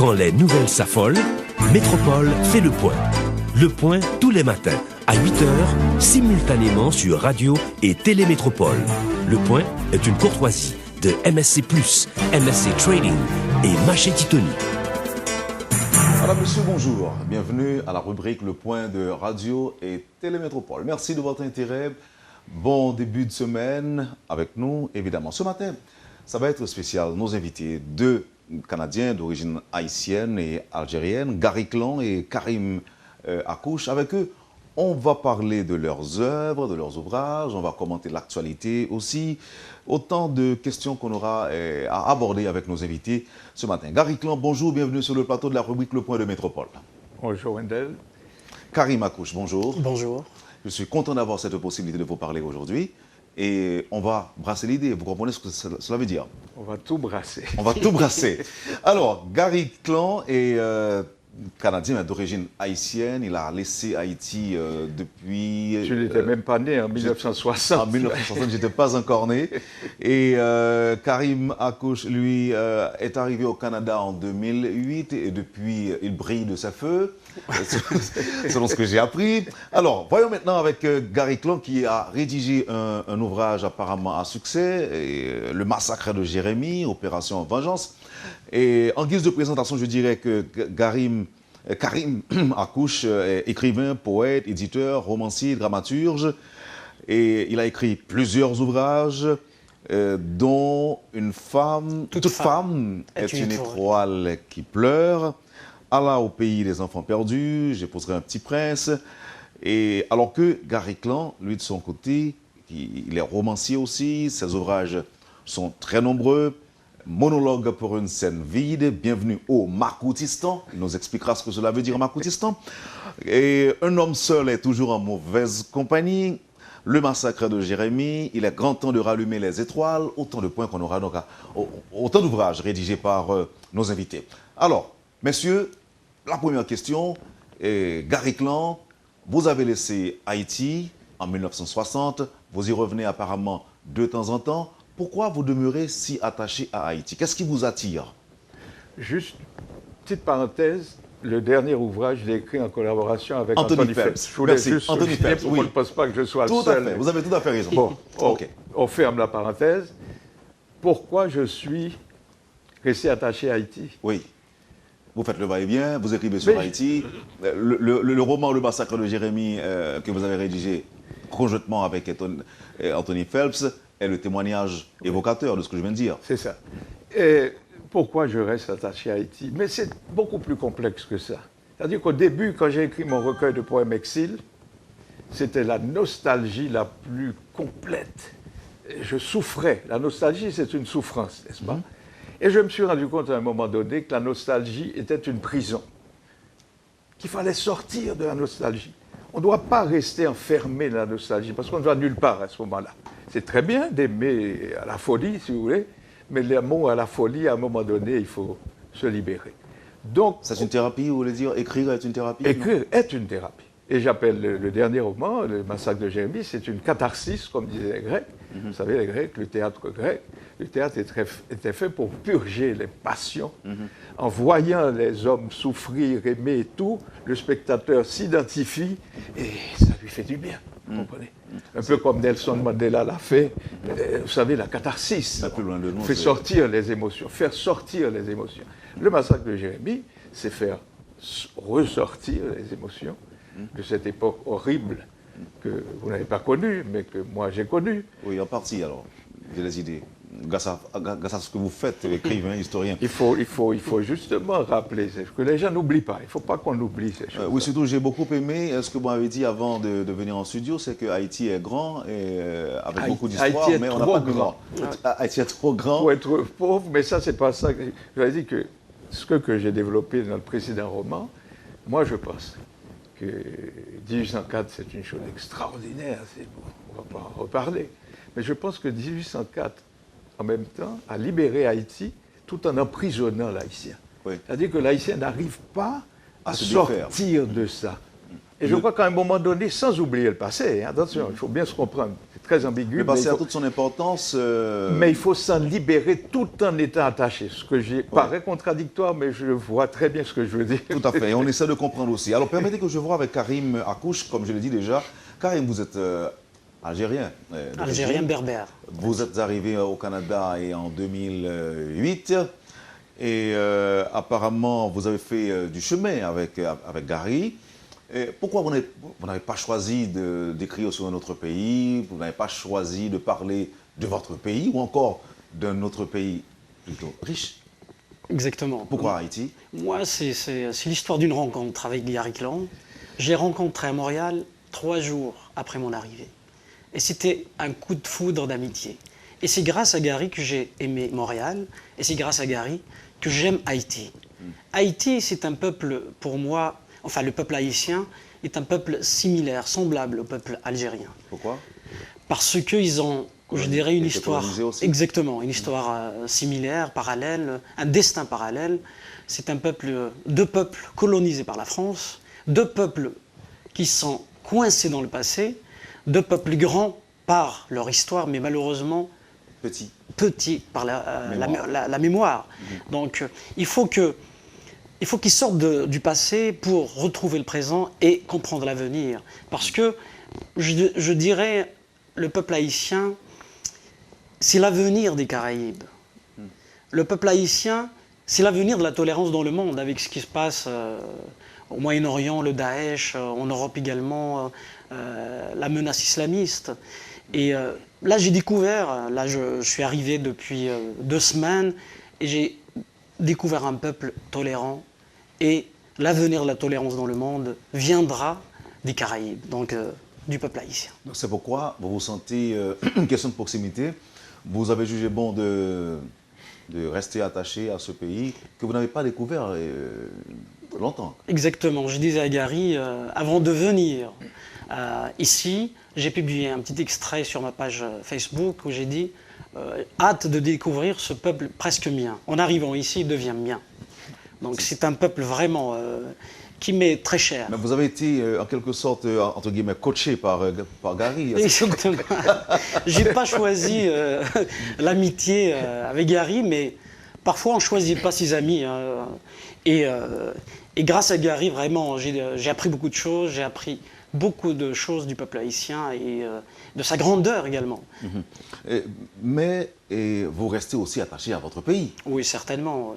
Quand les nouvelles s'affolent, Métropole fait le point. Le point tous les matins, à 8h, simultanément sur Radio et Télémétropole. Le point est une courtoisie de MSC+, MSC Trading et Maché Titoni. Madame, Monsieur, bonjour. Bienvenue à la rubrique Le Point de Radio et Télémétropole. Merci de votre intérêt. Bon début de semaine avec nous, évidemment. Ce matin, ça va être spécial. Nos invités, deux Canadiens d'origine haïtienne et algérienne, Gary Clan et Karim Akouche. Avec eux, on va parler de leurs œuvres, de leurs ouvrages, on va commenter l'actualité aussi. Autant de questions qu'on aura à aborder avec nos invités ce matin. Gary Clan, bonjour, bienvenue sur le plateau de la rubrique Le Point de Métropole. Bonjour Wendell. Karim Akouche, bonjour. Bonjour. Je suis content d'avoir cette possibilité de vous parler aujourd'hui. Et on va brasser l'idée. Vous comprenez ce que cela veut dire? On va tout brasser. On va tout brasser. Alors, Gary Clan est Canadien, mais d'origine haïtienne. Il a laissé Haïti depuis... Je n'étais même pas né en 1960. En 1960, je n'étais pas encore né. Et Karim Akouche, lui, est arrivé au Canada en 2008 et depuis, il brille de ses feux, selon ce que j'ai appris. Alors, voyons maintenant avec Gary Clan qui a rédigé un ouvrage apparemment à succès, Le Massacre de Jérémie, Opération Vengeance. Et en guise de présentation, je dirais que Karim Akouche est écrivain, poète, éditeur, romancier, dramaturge. Et il a écrit plusieurs ouvrages, dont Toute femme est une étoile qui pleure, Allah au pays des enfants perdus, J'épouserai un petit prince. Et alors que Gary Clan, lui de son côté, il est romancier aussi, ses ouvrages sont très nombreux. Monologue pour une scène vide, bienvenue au Makoutistan. Il nous expliquera ce que cela veut dire Makoutistan. Et un homme seul est toujours en mauvaise compagnie. Le massacre de Jérémie, il est grand temps de rallumer les étoiles. Autant de points qu'on aura donc autant d'ouvrages rédigés par nos invités. Alors, messieurs, la première question, Gary Clan, vous avez laissé Haïti en 1960, vous y revenez apparemment de temps en temps. Pourquoi vous demeurez si attaché à Haïti? Qu'est-ce qui vous attire? Juste, petite parenthèse, le dernier ouvrage, je l'ai écrit en collaboration avec Anthony Phelps. Je voulais juste Anthony souligner Phelps, pour qu'on ne pense pas que je sois tout le seul. à fait. Vous avez tout à fait raison. Bon, OK. on ferme la parenthèse. Pourquoi je suis resté attaché à Haïti? Oui. Vous faites le va-et-vient, vous écrivez sur Haïti. Le roman Le Massacre de Jérémie que vous avez rédigé conjointement avec Anthony Phelps est le témoignage évocateur de ce que je viens de dire. C'est ça. Et pourquoi je reste attaché à Haïti? Mais c'est beaucoup plus complexe que ça. C'est-à-dire qu'au début, quand j'ai écrit mon recueil de poèmes Exil, c'était la nostalgie la plus complète. Je souffrais. La nostalgie, c'est une souffrance, n'est-ce pas? Et je me suis rendu compte à un moment donné que la nostalgie était une prison, qu'il fallait sortir de la nostalgie. On ne doit pas rester enfermé dans la nostalgie, parce qu'on ne va nulle part à ce moment-là. C'est très bien d'aimer à la folie, si vous voulez, mais l'amour à la folie, à un moment donné, il faut se libérer. Donc, c'est une thérapie, vous voulez dire? Écrire est une thérapie? Écrire est une thérapie. Et j'appelle le dernier roman, Le Massacre de Jérémie, c'est une catharsis, comme disaient les Grecs. Vous savez, les Grecs, le théâtre grec, le théâtre était fait pour purger les passions. En voyant les hommes souffrir, aimer et tout, le spectateur s'identifie et ça lui fait du bien, vous comprenez? Un peu comme Nelson Mandela l'a fait, vous savez, la catharsis. Fait sortir les émotions, faire sortir les émotions. Le Massacre de Jérémie, c'est faire ressortir les émotions de cette époque horrible que vous n'avez pas connue, mais que moi j'ai connue. Oui, en partie alors, j'ai les idées. Grâce à ce que vous faites, écrivain, historien. Il faut justement rappeler que les gens n'oublient pas. Il ne faut pas qu'on oublie ces choses. Oui, surtout, j'ai beaucoup aimé ce que vous m'avez dit avant de venir en studio, c'est que Haïti est grand et avec beaucoup d'histoire, mais on n'a pas de grand. Haïti est trop grand. Pour être pauvre, mais ça, c'est pas ça. Je vous ai dit que ce que j'ai développé dans le précédent roman, moi, je pense que 1804, c'est une chose extraordinaire. On ne va pas en reparler. Mais je pense que 1804, en même temps, a libéré Haïti tout en emprisonnant l'Haïtien. Oui. C'est-à-dire que l'Haïtien n'arrive pas à sortir de ça. Et je crois qu'à un moment donné, sans oublier le passé, attention, il faut bien se comprendre, très ambigu. Le passé a toute son importance. Mais il faut s'en libérer tout en étant attaché. Ce que j'ai paraît contradictoire, mais je vois très bien ce que je veux dire. Tout à fait, et on essaie de comprendre aussi. Alors permettez que je vois avec Karim Akouche, comme je l'ai dit déjà. Karim, vous êtes algérien. Algérien berbère. Vous êtes arrivé au Canada en 2008. Et apparemment, vous avez fait du chemin avec Gary. Et pourquoi vous n'avez pas choisi d'écrire sur un autre pays? Vous n'avez pas choisi de parler de votre pays ou encore d'un autre pays plutôt riche? Exactement. Pourquoi Haïti? Moi, c'est l'histoire d'une rencontre avec Gary Clan. Je l'ai rencontré à Montréal 3 jours après mon arrivée. Et c'était un coup de foudre d'amitié. Et c'est grâce à Gary que j'ai aimé Montréal. Et c'est grâce à Gary que j'aime Haïti. Haïti, c'est un peuple, pour moi, enfin le peuple haïtien, est un peuple similaire, semblable au peuple algérien. Pourquoi? Parce qu'ils ont, je dirais, une histoire, exactement, une Mm. histoire similaire, parallèle, un destin parallèle. C'est un peuple, 2 peuples colonisés par la France, 2 peuples qui sont coincés dans le passé, 2 peuples grands par leur histoire, mais malheureusement petits par la mémoire. Mm. Donc il faut qu'ils sortent du passé pour retrouver le présent et comprendre l'avenir. Parce que, je dirais, le peuple haïtien, c'est l'avenir des Caraïbes. Le peuple haïtien, c'est l'avenir de la tolérance dans le monde, avec ce qui se passe au Moyen-Orient, le Daesh, en Europe également, la menace islamiste. Et là, j'ai découvert, là je suis arrivé depuis 2 semaines, et j'ai découvert un peuple tolérant, et l'avenir de la tolérance dans le monde viendra des Caraïbes, donc du peuple haïtien. C'est pourquoi vous vous sentez une question de proximité. Vous avez jugé bon de rester attaché à ce pays que vous n'avez pas découvert longtemps. Exactement. Je disais à Gary, avant de venir ici, j'ai publié un petit extrait sur ma page Facebook où j'ai dit hâte de découvrir ce peuple presque mien. En arrivant ici, il devient mien. Donc c'est un peuple vraiment qui m'est très cher. Mais vous avez été en quelque sorte, entre guillemets, coaché par Gary. Exactement. Je n'ai pas choisi l'amitié avec Gary, mais parfois on ne choisit pas ses amis. Et grâce à Gary, vraiment, j'ai appris beaucoup de choses. J'ai appris beaucoup de choses du peuple haïtien et de sa grandeur également. Mais vous restez aussi attaché à votre pays. Oui, certainement.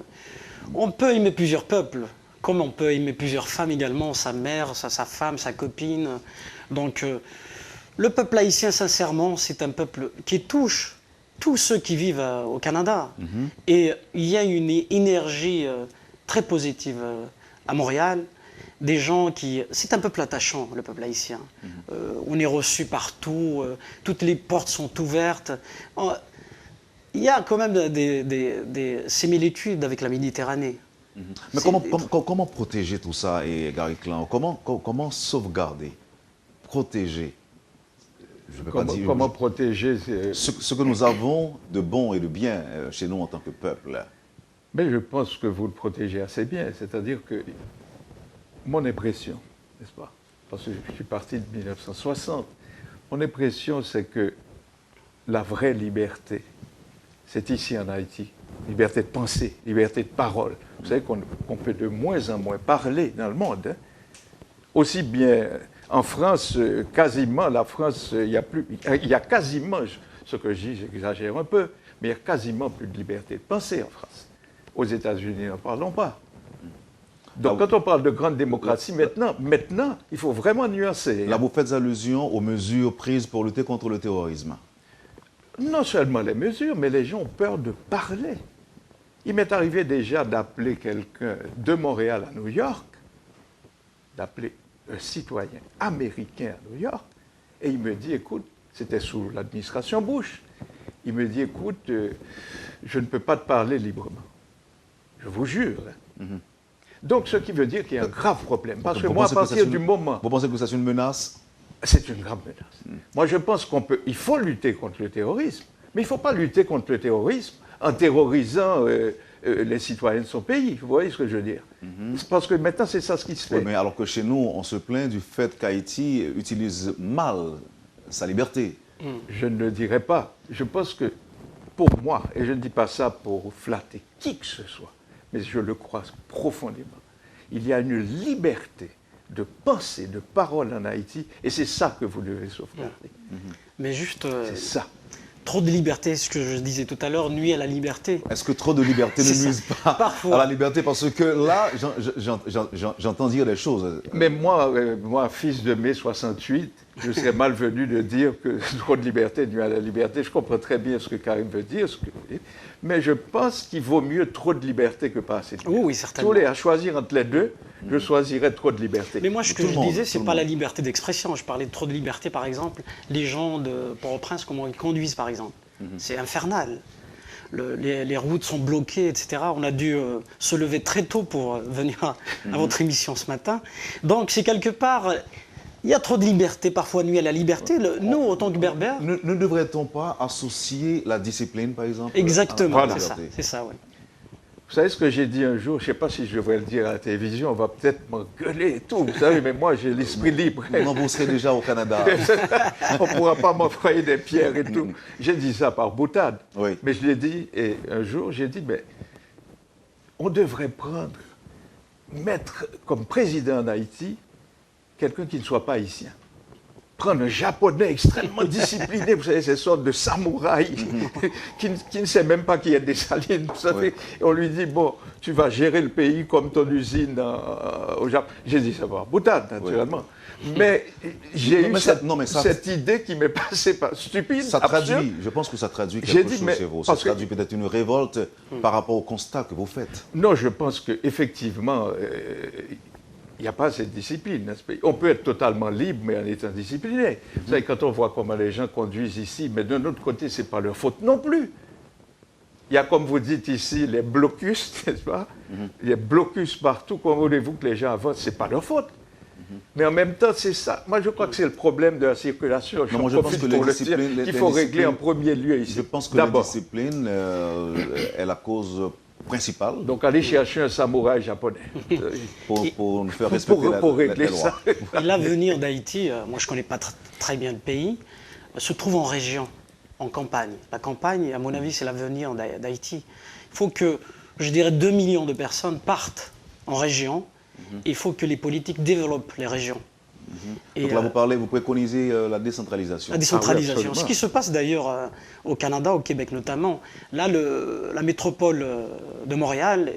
On peut aimer plusieurs peuples, comme on peut aimer plusieurs femmes également, sa mère, sa femme, sa copine. Donc, le peuple haïtien, sincèrement, c'est un peuple qui touche tous ceux qui vivent au Canada. Et il y a une énergie très positive à Montréal. Des gens qui... C'est un peuple attachant, le peuple haïtien. On est reçu partout, toutes les portes sont ouvertes. Il y a quand même des similitudes avec la Méditerranée. Mais comment protéger tout ça, et Gary Clan? Comment sauvegarder, protéger? Je peux pas dire, comment protéger ce que nous avons de bon et de bien chez nous en tant que peuple? Mais je pense que vous le protégez assez bien. C'est-à-dire que mon impression, n'est-ce pas? Parce que je suis parti de 1960. Mon impression, c'est que la vraie liberté, c'est ici en Haïti. Liberté de pensée, liberté de parole. Vous savez qu'on peut de moins en moins parler dans le monde. Hein? Aussi bien en France, quasiment, la France, il y a quasiment, ce que je dis, j'exagère un peu, mais il y a quasiment plus de liberté de pensée en France. Aux États-Unis, n'en parlons pas. Donc, quand on parle de grande démocratie, maintenant, il faut vraiment nuancer. Là, vous faites allusion aux mesures prises pour lutter contre le terrorisme. Non seulement les mesures, mais les gens ont peur de parler. Il m'est arrivé déjà d'appeler quelqu'un de Montréal à New York, d'appeler un citoyen américain à New York, et il me dit, écoute, c'était sous l'administration Bush, il me dit, écoute, je ne peux pas te parler librement. Je vous jure. Donc, ce qui veut dire qu'il y a un grave problème. Parce que moi, à partir du moment... Vous pensez que c'est une menace? C'est une grave menace. Moi, je pense il faut lutter contre le terrorisme, mais il ne faut pas lutter contre le terrorisme en terrorisant les citoyens de son pays. Vous voyez ce que je veux dire? Parce que maintenant, c'est ça ce qui se fait. Oui, mais alors que chez nous, on se plaint du fait qu'Haïti utilise mal sa liberté. Je ne le dirai pas. Je pense que, pour moi, et je ne dis pas ça pour flatter qui que ce soit, mais je le crois profondément, il y a une liberté de pensée, de parole en Haïti, et c'est ça que vous devez sauvegarder. Mais juste, C'est ça. trop de liberté, ce que je disais tout à l'heure, nuit à la liberté. Est-ce que trop de liberté ne C'est ça. nuise pas Parfois. à la liberté? Parce que là, j'entends dire des choses. Mais moi, fils de mai 68, je serais malvenu de dire que trop de liberté nuit à la liberté. Je comprends très bien ce que Karim veut dire, ce que vous dites, mais je pense qu'il vaut mieux trop de liberté que pas assez de liberté. Oui, certainement. Tous les à choisir entre les deux, je choisirais trop de liberté. Mais moi, ce que Tout le je monde, disais, tout c'est le pas monde. la liberté d'expression. Je parlais de trop de liberté, par exemple. Les gens de Port-au-Prince, comment ils conduisent, par exemple. C'est infernal. Les routes sont bloquées, etc. On a dû se lever très tôt pour venir à votre émission ce matin. Donc, c'est quelque part... Il y a trop de liberté, parfois nuit à la liberté. Nous, en tant que berbères... Ne devrait-on pas associer la discipline, par exemple? Exactement, à la c'est ça. liberté? C'est ça, oui. Vous savez ce que j'ai dit un jour, je ne sais pas si je devrais le dire à la télévision, on va peut-être m'engueuler et tout, vous savez, mais moi j'ai l'esprit libre. Non, vous serez déjà au Canada. On ne pourra pas m'envoyer des pierres et tout. J'ai dit ça par boutade. Oui. Mais je l'ai dit, et un jour, j'ai dit, mais on devrait mettre comme président en Haïti quelqu'un qui ne soit pas haïtien. Prendre un Japonais extrêmement discipliné, vous savez, ces sortes de samouraïs, qui ne sait même pas qui est Dessalines, vous savez. Et on lui dit, bon, tu vas gérer le pays comme ton usine au Japon. J'ai dit ça par boutade, naturellement. Mais j'ai eu cette idée qui m'est passée par stupide, Ça absurde. traduit, je pense que ça traduit J'ai quelque dit, chose mais chez vous. Ça parce que- traduit peut-être une révolte par rapport au constat que vous faites. Non, je pense qu'effectivement, il n'y a pas cette discipline dans ce pays. On peut être totalement libre, mais en étant discipliné. Vous savez, quand on voit comment les gens conduisent ici, mais d'un autre côté, ce n'est pas leur faute non plus. Il y a, comme vous dites ici, les blocus, n'est-ce pas? Les blocus partout. Comment voulez-vous que les gens votent? Ce n'est pas leur faute. Mais en même temps, c'est ça. Moi, je crois que c'est le problème de la circulation. Non, moi, je pense profite que les pour le dire, disciplines- qu'il les faut régler en disciplines- premier lieu ici. Je pense que la D'abord. discipline est la cause principale Donc, aller chercher un samouraï japonais. pour nous faire respecter pour la régler loi. ça. Et l'avenir d'Haïti, moi je ne connais pas très bien le pays, se trouve en région, en campagne. La campagne, à mon avis, c'est l'avenir d'Haïti. Il faut que, je dirais, 2 millions de personnes partent en région. Il faut que les politiques développent les régions. Et, Donc là, vous préconisez la décentralisation. la décentralisation. absolument. Ce qui se passe d'ailleurs au Canada, au Québec notamment. Là, la métropole de Montréal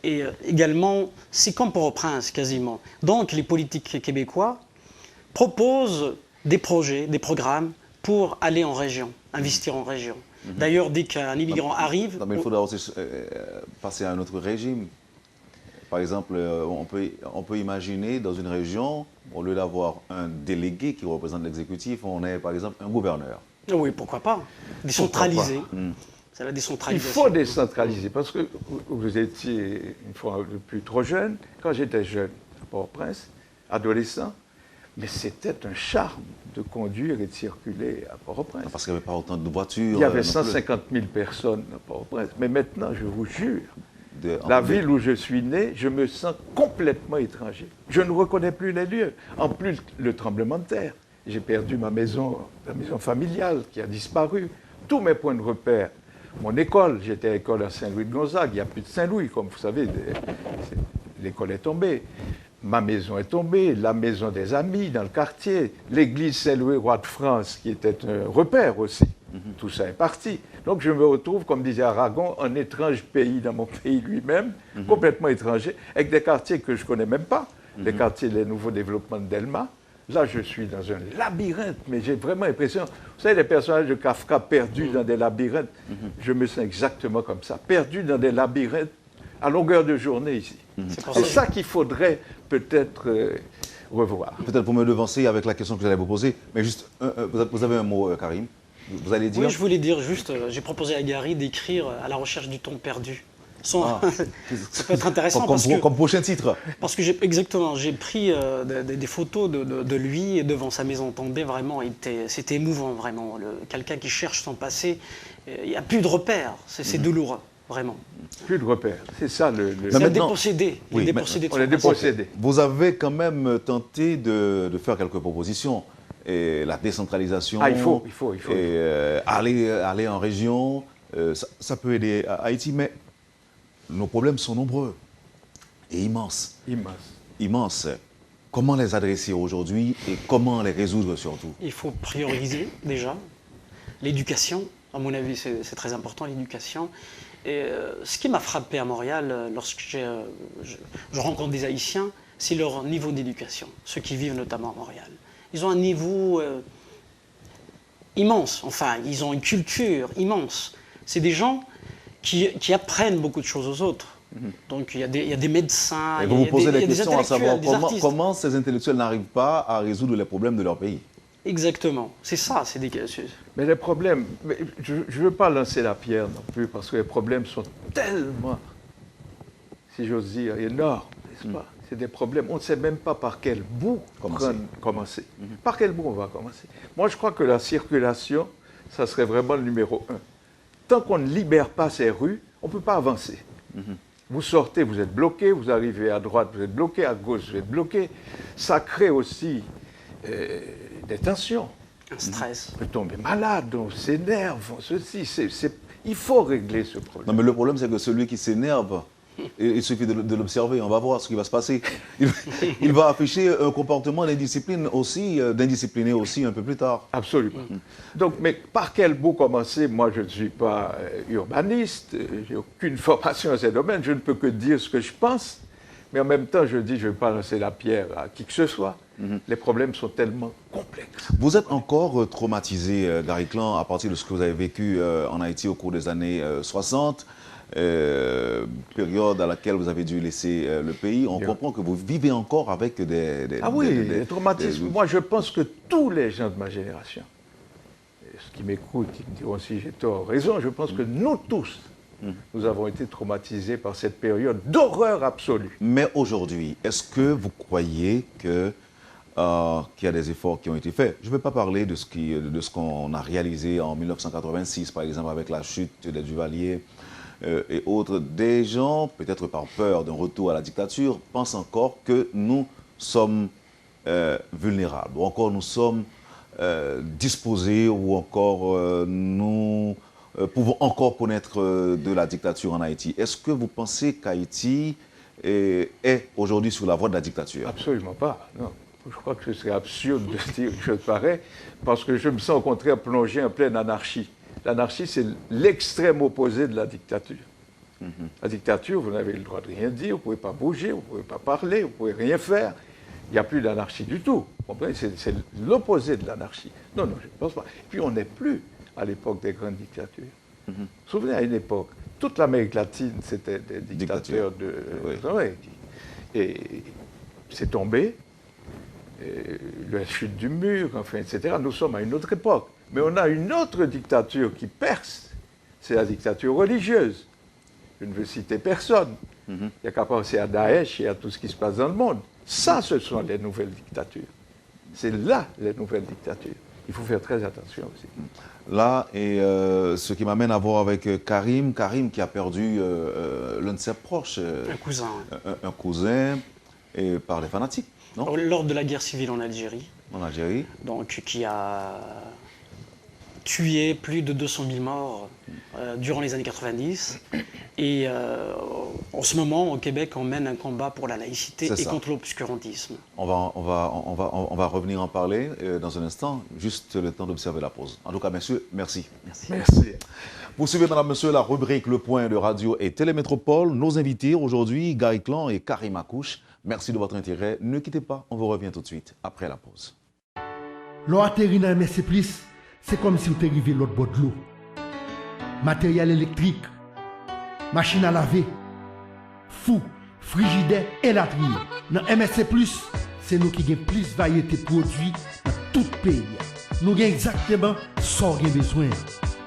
et également, c'est comme Port-au-Prince quasiment. Donc les politiques québécois proposent des projets, des programmes pour aller en région, investir en région. D'ailleurs, dès qu'un immigrant arrive... Non, mais il faudra aussi passer à un autre régime. Par exemple, on peut imaginer dans une région, au lieu d'avoir un délégué qui représente l'exécutif, on ait par exemple un gouverneur. Oui, pourquoi pas. Décentraliser. C'est la Il décentralisation. faut décentraliser, parce que vous étiez une fois de plus trop jeune. Quand j'étais jeune, à Port-au-Prince, adolescent, mais c'était un charme de conduire et de circuler à Port-au-Prince. Parce qu'il n'y avait pas autant de voitures. Il y avait non plus. 150 000 personnes à Port-au-Prince. Mais maintenant, je vous jure, En la plus, ville où je suis né, je me sens complètement étranger. Je ne reconnais plus les lieux. En plus, le tremblement de terre. J'ai perdu ma maison, la maison familiale qui a disparu. Tous mes points de repère. Mon école, j'étais à l'école à Saint-Louis de Gonzague. Il n'y a plus de Saint-Louis, comme vous savez. L'école est tombée. Ma maison est tombée, la maison des amis dans le quartier, l'église Saint-Louis roi de France, qui était un repère aussi. Tout ça est parti. Donc je me retrouve, comme disait Aragon, un étrange pays dans mon pays lui-même, complètement étranger, avec des quartiers que je ne connais même pas, les quartiers des nouveaux développements de Delma. Là, je suis dans un labyrinthe, mais j'ai vraiment l'impression... Vous savez, les personnages de Kafka perdus dans des labyrinthes, je me sens exactement comme ça, perdus dans des labyrinthes à longueur de journée ici. C'est ça qu'il faudrait peut-être revoir. Peut-être pour me devancer avec la question que j'allais vous poser, mais juste, vous avez un mot, Karim. Vous allez dire. Oui, je voulais dire juste, j'ai proposé à Gary d'écrire À la recherche du temps perdu. Ça peut être intéressant comme prochain titre. Parce que exactement, j'ai pris des photos de lui devant sa maison tombée, vraiment, c'était émouvant, vraiment. Quelqu'un qui cherche son passé, il n'y a plus de repères, c'est douloureux, vraiment. Plus de repères, c'est ça le... C'est un dépossédé, Oui, il est dépossédé de on son est passé. dépossédé. Vous avez quand même tenté de faire quelques propositions. la décentralisation. Ah, il faut. Aller en région, ça peut aider Haïti, mais nos problèmes sont nombreux et immenses. Immenses. Comment les adresser aujourd'hui et comment les résoudre surtout? Il faut prioriser déjà l'éducation. À mon avis, c'est très important, l'éducation. Et ce qui m'a frappé à Montréal, lorsque je rencontre des Haïtiens, c'est leur niveau d'éducation, ceux qui vivent notamment à Montréal. Ils ont un niveau immense, enfin, ils ont une culture immense. C'est des gens qui apprennent beaucoup de choses aux autres. Donc il y a des médecins, et vous vous posez des questions à savoir comment ces intellectuels n'arrivent pas à résoudre les problèmes de leur pays. Exactement, c'est ça. Mais les problèmes, je ne veux pas lancer la pierre non plus, parce que les problèmes sont tellement, si j'ose dire, énormes, n'est-ce pas? C'est des problèmes, on ne sait même pas par quel bout commencer. Par quel bout on va commencer? Moi, je crois que la circulation, ça serait vraiment le numéro 1. Tant qu'on ne libère pas ces rues, on ne peut pas avancer. Vous sortez, vous êtes bloqué, vous arrivez à droite, vous êtes bloqué, à gauche, vous êtes bloqué. Ça crée aussi des tensions. Un stress. On peut tomber malade, on s'énerve, il faut régler ce problème. Non, mais le problème, c'est que celui qui s'énerve, il suffit de l'observer, on va voir ce qui va se passer. Il va afficher un comportement d'indiscipliné aussi un peu plus tard. Absolument. Donc, mais par quel bout commencer? Moi, je ne suis pas urbaniste, je n'ai aucune formation dans ces domaines, je ne peux que dire ce que je pense, mais en même temps, je dis, je ne vais pas lancer la pierre à qui que ce soit. Les problèmes sont tellement complexes. Vous êtes encore traumatisé, Gary Clan, à partir de ce que vous avez vécu en Haïti au cours des années 60, période à laquelle vous avez dû laisser le pays. On comprend que vous vivez encore avec des traumatismes. Moi, je pense que tous les gens de ma génération, ceux qui m'écoutent, ils me diront si j'ai tort ou raison, je pense que nous tous, nous avons été traumatisés par cette période d'horreur absolue. Mais aujourd'hui, est-ce que vous croyez que qu'il y a des efforts qui ont été faits? Je ne vais pas parler de ce qu'on a réalisé en 1986, par exemple, avec la chute des Duvalier et autres. Des gens, peut-être par peur d'un retour à la dictature, pensent encore que nous sommes vulnérables, ou encore nous sommes disposés, ou encore nous pouvons encore connaître de la dictature en Haïti. Est-ce que vous pensez qu'Haïti est aujourd'hui sur la voie de la dictature? Absolument pas, non. Je crois que ce serait absurde de dire une chose pareille, parce que je me sens au contraire plongé en pleine anarchie. L'anarchie, c'est l'extrême opposé de la dictature. La dictature, vous n'avez le droit de rien dire, vous ne pouvez pas bouger, vous ne pouvez pas parler, vous ne pouvez rien faire. Il n'y a plus d'anarchie du tout. Vous comprenez? C'est l'opposé de l'anarchie. Non, je ne pense pas. Et puis on n'est plus à l'époque des grandes dictatures. Vous vous souvenez, à une époque, toute l'Amérique latine, c'était des dictateurs et c'est tombé. La chute du mur, enfin, etc. Nous sommes à une autre époque. Mais on a une autre dictature qui perce, c'est la dictature religieuse. Je ne veux citer personne. Il n'y a qu'à penser à Daesh et à tout ce qui se passe dans le monde. Ça, ce sont les nouvelles dictatures. C'est là les nouvelles dictatures. Il faut faire très attention aussi. Là, et ce qui m'amène à voir avec Karim qui a perdu l'un de ses proches. Un cousin. Un cousin, et par les fanatiques. Non? Lors de la guerre civile en Algérie. En Algérie. Donc, qui a tué plus de 200 000 morts durant les années 90. Et en ce moment, au Québec, on mène un combat pour la laïcité et contre l'obscurantisme. On va revenir en parler dans un instant, juste le temps d'observer la pause. En tout cas, messieurs, merci. Merci. Vous suivez, madame, monsieur, la rubrique Le Point de Radio et Télémétropole. Nos invités aujourd'hui, Gary Clan et Karim Akouche. Merci de votre intérêt. Ne quittez pas, on vous revient tout de suite après la pause. L'eau atterrit dans MSC+, c'est comme si vous arriviez l'autre bord de l'eau. Matériel électrique, machine à laver, fou, frigidaire et latrine. Dans MSC+, c'est nous qui avons plus de variété de produits dans tout le pays. Nous avons exactement ce qu'on a besoin.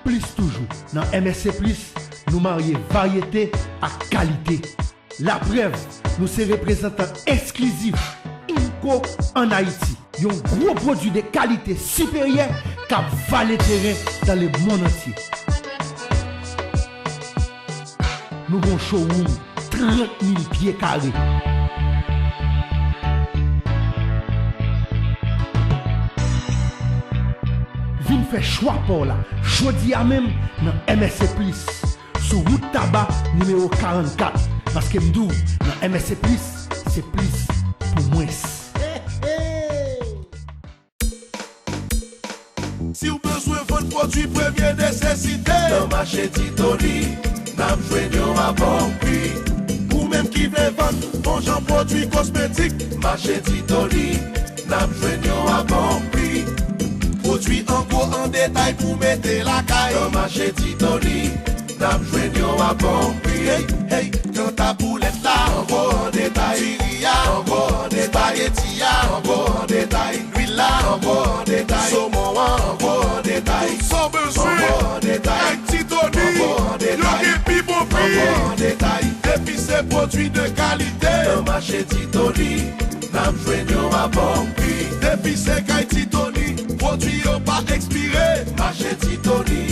Plus toujours. Dans MSC+, nous marions variété à qualité. La preuve, nous sommes représentants exclusifs INCO en Haïti. Un gros produit de qualité supérieure qui valent le terrain dans le monde entier. Nous avons un showroom 30 000 pieds carrés. faire choix pour là. Jodi à même dans MSC Plus. Sur route tabac numéro 44. Parce que m'dou, dans MSC Plus, c'est plus pour moins. Si vous besoin de votre produit première nécessité, dans marché Titoni, n'a besoin à bon prix. Ou même qui veut vendre bon genre produits cosmétiques, marché Titoni, n'a besoin à bon prix. Produits en gros en détail pour mettre la caille, dans marché Titoni, n'a besoin à bon prix. Hey, hey, quand ta boulette là, en gros en détail, Syria, en gros en détail, Etia, en gros en détail, l'huile là, en gros en détail, saumon en gros en détail, sans besoin, en détail, avec Titoni, en détail, et bon prix, en détail, et puis ces produits de qualité, dans marché Titoni, n'a besoin à bon prix, et puis c'est qu'à Titoni, produits pas expiré, marché Titoni,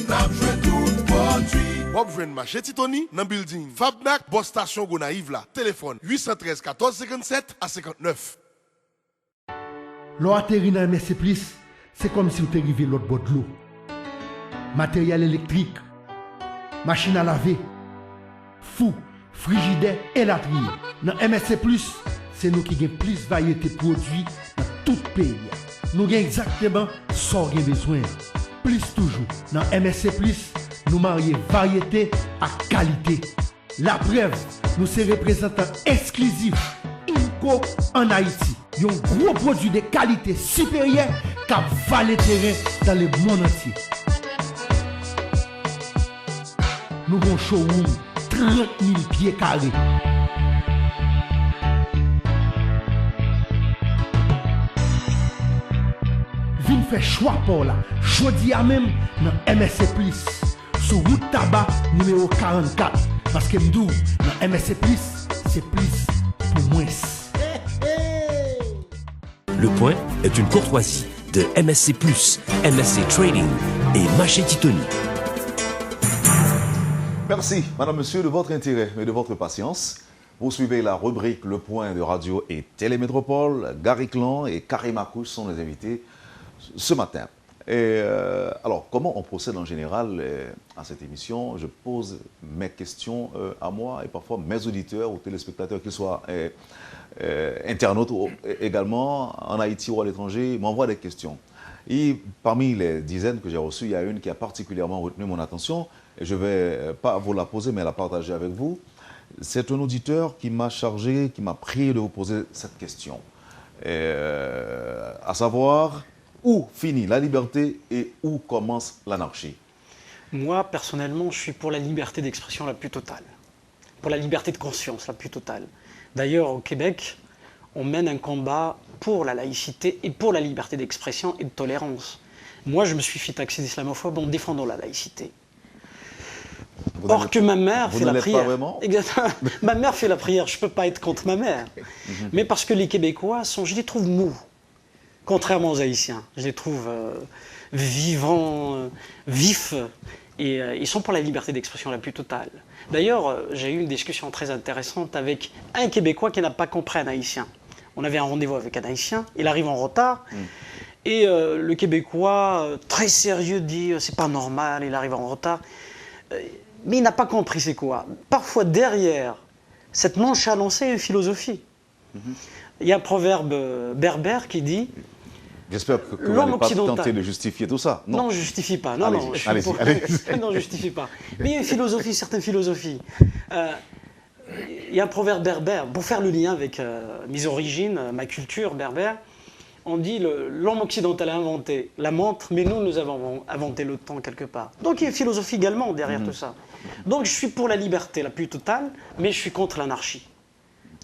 n'a besoin tout produit. Wap jwen marché Titoni dans building Fabnac, Boss Station Gonaïve là. Téléphone 813 14 57 à 59. L'eau atterri dans MSC Plus, c'est comme si vous étiez arrivé l'autre bord de l'eau. Matériel électrique, machine à laver, fou, frigidaire et latrier. Dans MSC Plus, c'est nous qui avons plus de variété de produits dans tout le pays. Nous avons exactement ce qu'on a besoin. Plus toujours. Dans MSC Plus, nous marions variété à qualité. La preuve, nous sommes représentants exclusifs INCO en Haïti. Un gros produit de qualité supérieure qui va le terrain dans le monde entier. Nous avons un showroom 30 000 pieds carrés. Vin fait choix pour là. Jodi à même dans MSC Plus. Sur route tabac numéro 44. Parce que m'dou, dans MSC Plus, c'est plus pour moins. Le Point est une courtoisie de MSC+, MSC Trading et Marché Titoni. Merci, madame, monsieur, de votre intérêt et de votre patience. Vous suivez la rubrique Le Point de Radio et Télémétropole. Gary Clan et Karim Akouche sont les invités ce matin. Et alors, comment on procède en général à cette émission? Je pose mes questions à moi et parfois mes auditeurs ou téléspectateurs, qu'ils soient internautes ou également en Haïti ou à l'étranger, m'envoient des questions. Et parmi les dizaines que j'ai reçues, il y a une qui a particulièrement retenu mon attention et je ne vais pas vous la poser mais la partager avec vous. C'est un auditeur qui m'a chargé, qui m'a prié de vous poser cette question. À savoir, où finit la liberté et où commence l'anarchie? Moi, personnellement, je suis pour la liberté d'expression la plus totale, pour la liberté de conscience la plus totale. D'ailleurs, au Québec, on mène un combat pour la laïcité et pour la liberté d'expression et de tolérance. Moi, je me suis fait taxer d'islamophobe en défendant la laïcité. Or que ma mère fait la prière. Pas vraiment. Exactement. Ma mère fait la prière, je ne peux pas être contre ma mère. Mais parce que les Québécois sont, je les trouve mous. Contrairement aux Haïtiens, je les trouve vivants, vifs, et ils sont pour la liberté d'expression la plus totale. D'ailleurs, j'ai eu une discussion très intéressante avec un Québécois qui n'a pas compris un Haïtien. On avait un rendez-vous avec un Haïtien, il arrive en retard, et le Québécois, très sérieux, dit « c'est pas normal, il arrive en retard ». Mais il n'a pas compris c'est quoi. Parfois, derrière cette nonchalance, il y a une philosophie. Il y a un proverbe berbère qui dit... J'espère que vous n'allez pas tenter de justifier tout ça. Non, je ne justifie pas. Non, non, allez-y. Non, je ne justifie pas. Mais il y a une philosophie, certaines philosophies. Il y a un proverbe berbère, pour faire le lien avec mes origines, ma culture berbère, on dit l'homme occidental a inventé la montre, mais nous avons inventé le temps quelque part. Donc il y a une philosophie également derrière tout ça. Donc je suis pour la liberté la plus totale, mais je suis contre l'anarchie.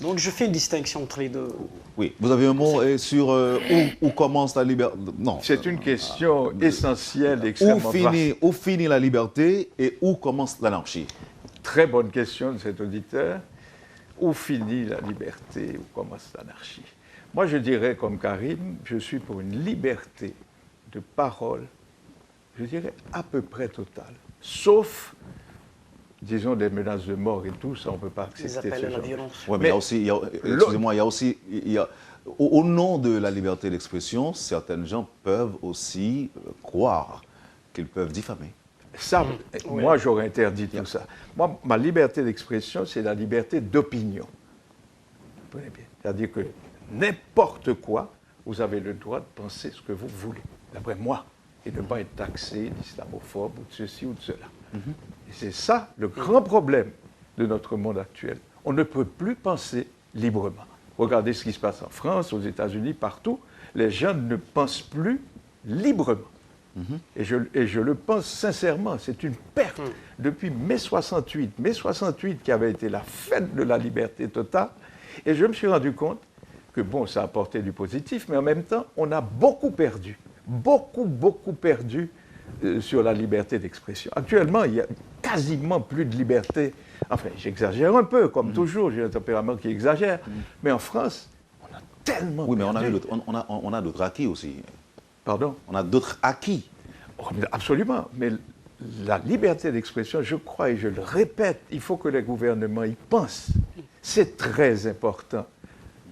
Donc je fais une distinction entre les deux. Oui, vous avez un mot sur où commence la liberté? Non. C'est une question essentielle, extrêmement vaste. Où finit la liberté et où commence l'anarchie? Très bonne question de cet auditeur. Où finit la liberté, où commence l'anarchie? Moi, je dirais, comme Karim, je suis pour une liberté de parole, je dirais à peu près totale. Sauf, disons, des menaces de mort et tout, ça, on ne peut pas accepter. Les appels à la violence. Oui, mais il y a aussi, excusez-moi, il y a aussi, au nom de la liberté d'expression, certaines gens peuvent aussi croire qu'ils peuvent diffamer. Ça, moi, j'aurais interdit tout ça. Moi, ma liberté d'expression, c'est la liberté d'opinion. Vous comprenez bien? C'est-à-dire que n'importe quoi, vous avez le droit de penser ce que vous voulez, d'après moi, et de ne pas être taxé d'islamophobe ou de ceci ou de cela. Et c'est ça le grand problème de notre monde actuel. On ne peut plus penser librement. Regardez ce qui se passe en France, aux États-Unis, partout. Les gens ne pensent plus librement. Et je le pense sincèrement, c'est une perte. Depuis mai 68 qui avait été la fête de la liberté totale, et je me suis rendu compte que, bon, ça a apporté du positif, mais en même temps, on a beaucoup perdu, beaucoup perdu sur la liberté d'expression. Actuellement, il n'y a quasiment plus de liberté. Enfin, j'exagère un peu, comme toujours, j'ai un tempérament qui exagère, mais en France, on a tellement Oui, mais perdu. on a d'autres acquis aussi. Pardon? On a d'autres acquis. Oh, absolument, mais la liberté d'expression, je crois et je le répète, il faut que les gouvernements y pensent. C'est très important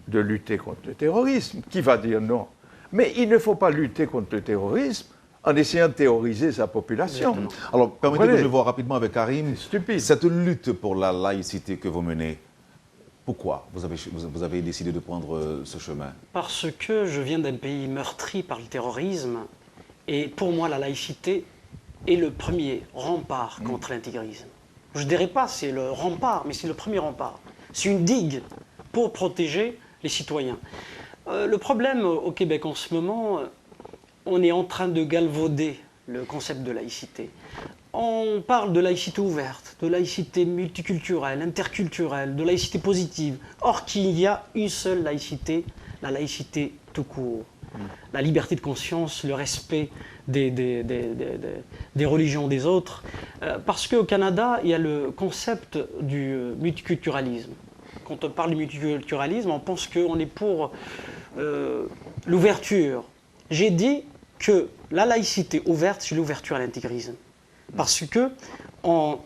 de lutter contre le terrorisme. Qui va dire non? Mais il ne faut pas lutter contre le terrorisme en essayant de terroriser sa population. Alors, permettez Voilà. que je vois rapidement avec Karim. C'est stupide. Cette lutte pour la laïcité que vous menez, pourquoi vous avez décidé de prendre ce chemin? Parce que je viens d'un pays meurtri par le terrorisme, et pour moi, la laïcité est le premier rempart contre l'intégrisme. Je ne dirais pas c'est le rempart, mais c'est le premier rempart. C'est une digue pour protéger les citoyens. Le problème au Québec en ce moment, on est en train de galvauder le concept de laïcité. On parle de laïcité ouverte, de laïcité multiculturelle, interculturelle, de laïcité positive. Or qu'il y a une seule laïcité, la laïcité tout court. La liberté de conscience, le respect des religions des autres. Parce qu'au Canada, il y a le concept du multiculturalisme. Quand on parle du multiculturalisme, on pense qu'on est pour l'ouverture. J'ai dit que la laïcité ouverte, c'est l'ouverture à l'intégrisme. Parce que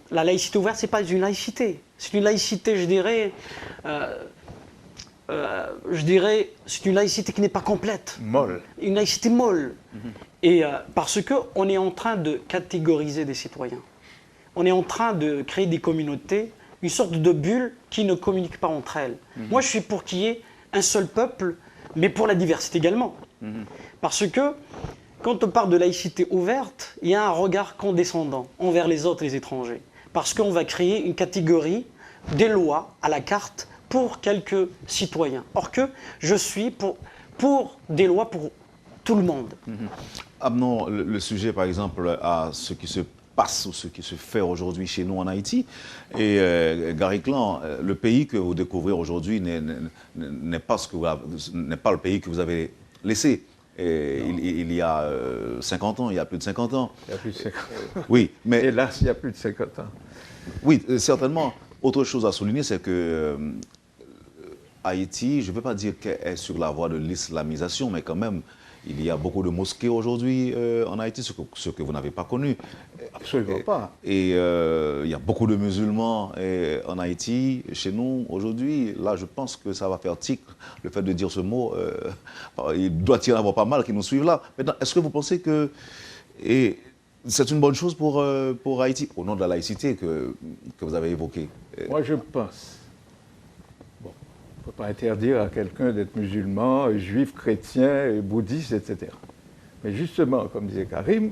la laïcité ouverte, ce n'est pas une laïcité. C'est une laïcité, je dirais, c'est une laïcité qui n'est pas complète. Molle. Une laïcité molle. Et parce qu'on est en train de catégoriser des citoyens. On est en train de créer des communautés, une sorte de bulle qui ne communique pas entre elles. Moi, je suis pour qu'il y ait un seul peuple, mais pour la diversité également. Parce que quand on parle de laïcité ouverte, il y a un regard condescendant envers les autres, les étrangers. Parce qu'on va créer une catégorie des lois à la carte pour quelques citoyens. Or que je suis pour des lois pour tout le monde. Amenons le sujet, par exemple, à ce qui se passe ou ce qui se fait aujourd'hui chez nous en Haïti. Et Gary Clan, le pays que vous découvrez aujourd'hui n'est pas le pays que vous avez laissé. Il y a 50 ans, il y a plus de 50 ans. Il y a plus de 50 ans. Oui, mais Hélas, il y a plus de 50 ans. oui, certainement. Autre chose à souligner, c'est que Haïti, je ne veux pas dire qu'elle est sur la voie de l'islamisation, mais quand même, il y a beaucoup de mosquées aujourd'hui en Haïti, ce que vous n'avez pas connu. Absolument pas. Et il y a beaucoup de musulmans en Haïti, chez nous, aujourd'hui. Là, je pense que ça va faire tic, le fait de dire ce mot. Il doit y en avoir pas mal qui nous suivent là. Maintenant, est-ce que vous pensez que c'est une bonne chose pour Haïti, au nom de la laïcité que vous avez évoquée? Moi, je pense. Bon, il ne faut pas interdire à quelqu'un d'être musulman, juif, chrétien, bouddhiste, etc. Mais justement, comme disait Karim,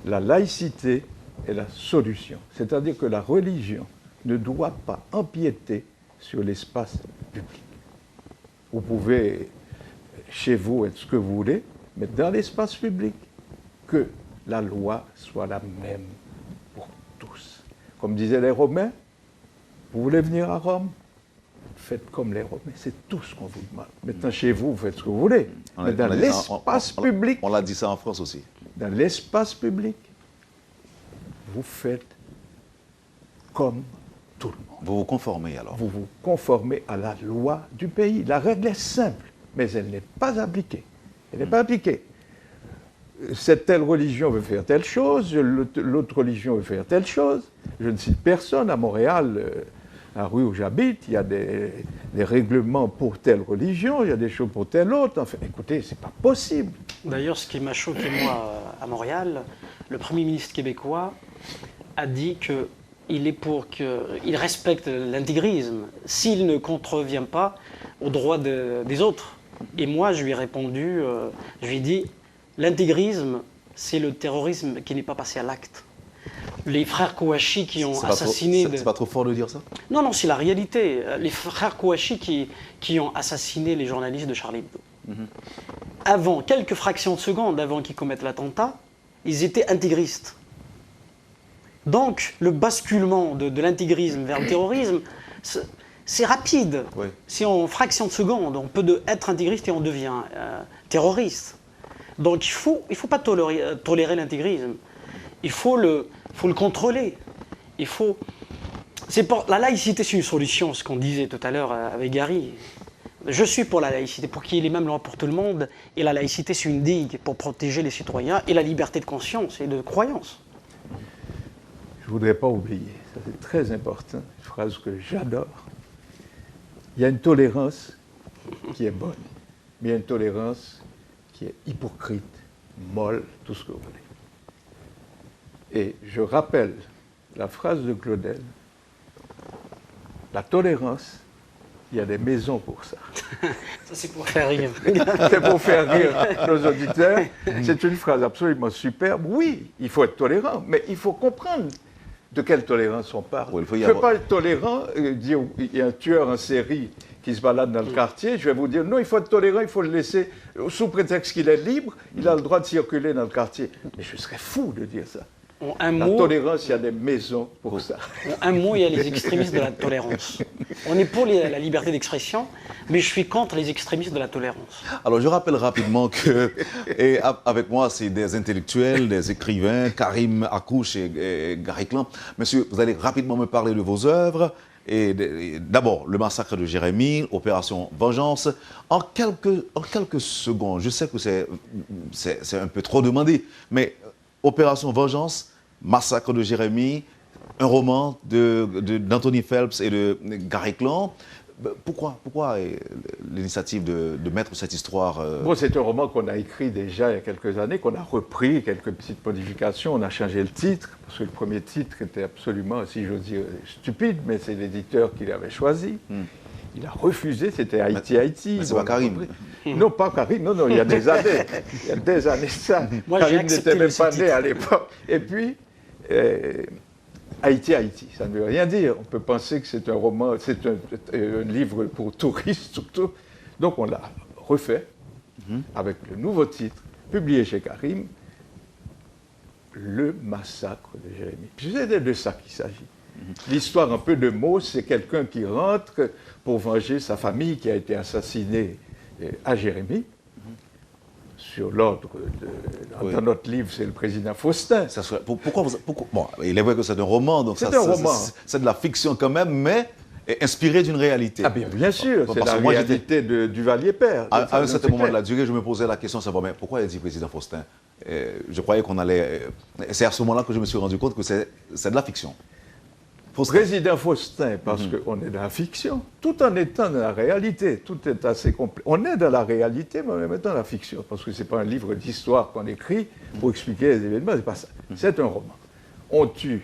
la laïcité est la solution. C'est-à-dire que la religion ne doit pas empiéter sur l'espace public. Vous pouvez, chez vous, être ce que vous voulez, mais dans l'espace public, que la loi soit la même pour tous. Comme disaient les Romains, vous voulez venir à Rome? Faites comme les Romains, c'est tout ce qu'on vous demande. Maintenant, chez vous, vous faites ce que vous voulez. Mais dans l'espace public, On l'a dit ça en France aussi. dans l'espace public, vous faites comme tout le monde. Vous vous conformez alors? Vous vous conformez à la loi du pays. La règle est simple, mais elle n'est pas appliquée. Elle n'est pas appliquée. Cette telle religion veut faire telle chose, l'autre religion veut faire telle chose. Je ne cite personne. À Montréal, la rue où j'habite, il y a des règlements pour telle religion, il y a des choses pour telle autre. Enfin, écoutez, c'est pas possible. D'ailleurs, ce qui m'a choqué, moi, à Montréal, le Premier ministre québécois a dit qu'il respecte l'intégrisme s'il ne contrevient pas aux droits des autres. Et moi, je lui ai répondu, je lui ai dit, l'intégrisme, c'est le terrorisme qui n'est pas passé à l'acte. Les frères Kouachi qui ont assassiné... C'est pas trop fort de dire ça? Non, non, c'est la réalité. Les frères Kouachi qui ont assassiné les journalistes de Charlie Hebdo. Avant, quelques fractions de secondes avant qu'ils commettent l'attentat, ils étaient intégristes. Donc, le basculement de l'intégrisme vers le terrorisme, c'est rapide. Oui. C'est en fraction de seconde. On peut être intégriste et on devient terroriste. Donc, il faut pas tolérer l'intégrisme. Il faut le contrôler. La laïcité, c'est une solution, ce qu'on disait tout à l'heure avec Gary. Je suis pour la laïcité, pour qu'il y ait les mêmes lois pour tout le monde. Et la laïcité, c'est une digue pour protéger les citoyens et la liberté de conscience et de croyance. Je ne voudrais pas oublier, ça c'est très important, une phrase que j'adore. Il y a une tolérance qui est bonne, mais il y a une tolérance qui est hypocrite, molle, tout ce que vous voulez. Et je rappelle la phrase de Claudel, la tolérance, il y a des maisons pour ça. Ça, c'est pour faire rire. C'est pour faire rire nos auditeurs. C'est une phrase absolument superbe. Oui, il faut être tolérant, mais il faut comprendre de quelle tolérance on parle. Oui, je ne peux pas être tolérant, dire il y a un tueur en série qui se balade dans le quartier, je vais vous dire non, il faut être tolérant, il faut le laisser, sous prétexte qu'il est libre, il a le droit de circuler dans le quartier. Mais je serais fou de dire ça. La tolérance, il y a des maisons pour ça. En un mot, il y a les extrémistes de la tolérance. On est pour la liberté d'expression, mais je suis contre les extrémistes de la tolérance. Alors, je rappelle rapidement que, avec moi, c'est des intellectuels, des écrivains, Karim Akouche et Gary Clan. Monsieur, vous allez rapidement me parler de vos œuvres. Et d'abord, le massacre de Jérémie, Opération Vengeance. En quelques secondes, je sais que c'est un peu trop demandé, mais Opération Vengeance, Massacre de Jérémie, un roman d'Anthony Phelps et de Gary Clan. Pourquoi l'initiative de mettre cette histoire Bon, c'est un roman qu'on a écrit déjà il y a quelques années, qu'on a repris, quelques petites modifications, on a changé le titre, parce que le premier titre était absolument, si j'ose dire, stupide, mais c'est l'éditeur qui l'avait choisi. Il a refusé, c'était Haïti. Mais c'est pas Karim. Non, pas Karim, non, il y a des années. Il y a des années ça. Moi, Karim n'était même pas né à l'époque. Et puis, Haïti, ça ne veut rien dire. On peut penser que c'est un roman, c'est un livre pour touristes surtout. Donc on l'a refait avec le nouveau titre, publié chez Karim, Le massacre de Jérémie. C'est de ça qu'il s'agit. L'histoire un peu de mots, c'est quelqu'un qui rentre pour venger sa famille qui a été assassinée à Jérémie. Sur l'ordre dans notre livre, c'est le président Faustin. Pourquoi bon, il est vrai que c'est un roman, donc c'est de la fiction quand même, mais inspiré d'une réalité. Ah bien sûr, c'est la réalité de Duvalier-Père. À un certain moment de la durée, je me posais la question, savoir, mais pourquoi il a dit président Faustin? Je croyais qu'on allait... C'est à ce moment-là que je me suis rendu compte que c'est de la fiction. Président Faustin, parce qu'on est dans la fiction, tout en étant dans la réalité, tout est assez complet. On est dans la réalité, mais en même temps dans la fiction, parce que ce n'est pas un livre d'histoire qu'on écrit pour expliquer les événements, c'est pas ça. C'est un roman. On tue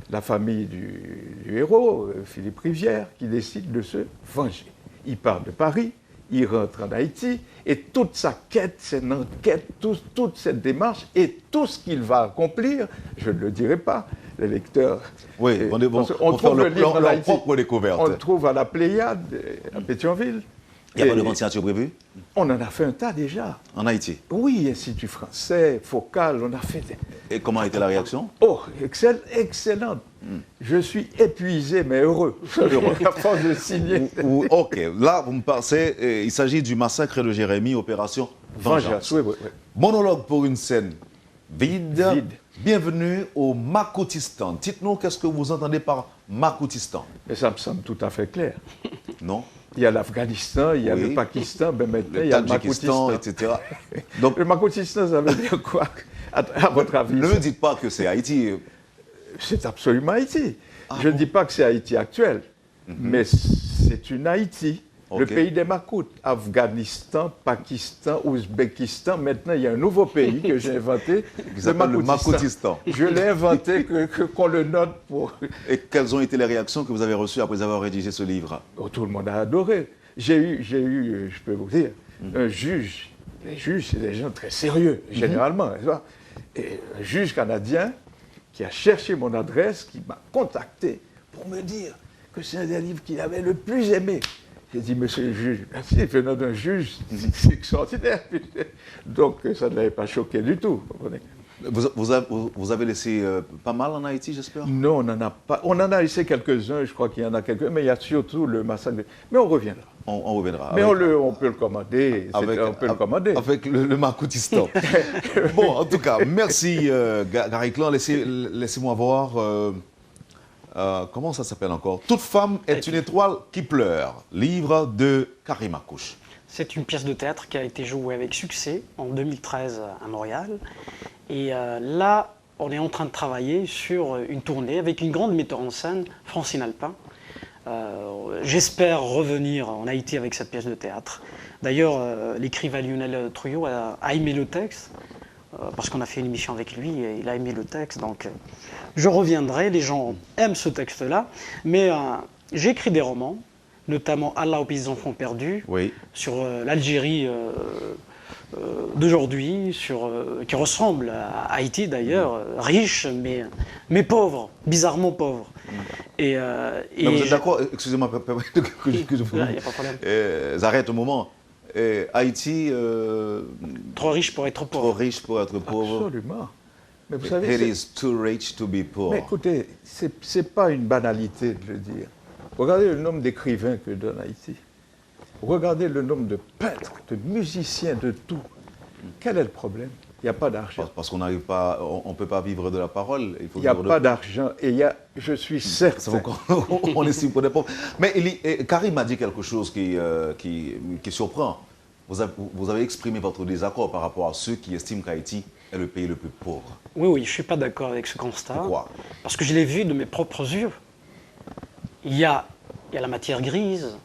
la famille du héros, Philippe Rivière, qui décide de se venger. Il part de Paris, il rentre en Haïti, et toute sa quête, c'est une enquête, toute cette démarche, et tout ce qu'il va accomplir, je ne le dirai pas, les lecteurs. Oui, on trouve le livre leur propre découverte. On le trouve à la Pléiade, à Pétionville. Il n'y a pas de grande signature prévue? On en a fait un tas déjà. En Haïti? Oui, Institut français, Focal, on a fait... Et comment a été la réaction? Oh, excellente. Je suis épuisé, mais heureux. À force de signer. Ok, là, vous me parlez, il s'agit du massacre de Jérémie, Opération Vengeance. Oui. Monologue pour une scène vide. Bienvenue au Makoutistan. Dites-nous, qu'est-ce que vous entendez par Makoutistan? Mais ça me semble tout à fait clair. Non? Il y a l'Afghanistan, il y a le Pakistan, ben maintenant il y a le Makoutistan, etc. Donc, le Makoutistan, ça veut dire quoi, à votre avis? Ne me dites pas que c'est Haïti. C'est absolument Haïti. Je ne dis pas que c'est Haïti actuel. mais c'est une Haïti. Le Ok. pays des Makoutes, Afghanistan, Pakistan, Ouzbékistan. Maintenant, il y a un nouveau pays que j'ai inventé, Qui s'appelle le Makoutistan. Je l'ai inventé qu'on le note pour... Et quelles ont été les réactions que vous avez reçues après avoir rédigé ce livre? Oh, tout le monde a adoré. J'ai eu, je peux vous dire, un juge. Les juges, c'est des gens très sérieux, généralement. Tu vois. Et un juge canadien qui a cherché mon adresse, qui m'a contacté pour me dire que c'est un des livres qu'il avait le plus aimé. J'ai dit, monsieur le juge, merci, venant d'un juge, c'est extraordinaire. Donc, ça ne l'avait pas choqué du tout. Vous comprenez? Vous avez laissé pas mal en Haïti, j'espère? Non, on n'en a pas. On en a laissé quelques-uns, je crois qu'il y en a quelques-uns, mais il y a surtout le massacre. Mais on reviendra. On reviendra. Mais avec- on peut le commander. On peut le commander. Avec le Makoutistan. Bon, en tout cas, merci Gary Clan. Laissez-moi voir. Comment ça s'appelle encore? Toute femme est une étoile qui pleure. Livre de Karim Akouche. C'est une pièce de théâtre qui a été jouée avec succès en 2013 à Montréal. Et là, on est en train de travailler sur une tournée avec une grande metteur en scène, Francine Alpin. J'espère revenir en Haïti avec cette pièce de théâtre. D'ailleurs, l'écrivain Lionel Trouillot a aimé le texte, parce qu'on a fait une émission avec lui et il a aimé le texte. Donc, je reviendrai. Les gens aiment ce texte-là. Mais j'ai écrit des romans, notamment Allah aux petits enfants perdus, Oui. sur l'Algérie d'aujourd'hui, qui ressemble à Haïti d'ailleurs, riche mais pauvre, bizarrement pauvre. Et Non, vous êtes d'accord? Excusez-moi que je vous... Il n'y a pas de problème. J'arrête un moment. Haïti, Trop riche pour être trop pauvre. riche pour être pauvre. Absolument. Mais vous savez, It is too rich to be poor. mais écoutez, c'est pas une banalité de le dire. Regardez le nombre d'écrivains que donne Haïti. Regardez le nombre de peintres, de musiciens, de tout. Quel est le problème? Il n'y a pas d'argent. Parce qu'on n'arrive pas, on ne peut pas vivre de la parole. Il faut Il n'y a vivre de- pas d'argent. Et je suis Ça certain. vaut qu'on- on estime pour des pauvres. Mais Karim a dit quelque chose qui surprend. Vous avez exprimé votre désaccord par rapport à ceux qui estiment qu'Haïti est le pays le plus pauvre. Oui, je ne suis pas d'accord avec ce constat. Pourquoi? Parce que je l'ai vu de mes propres yeux. Il y a la matière grise,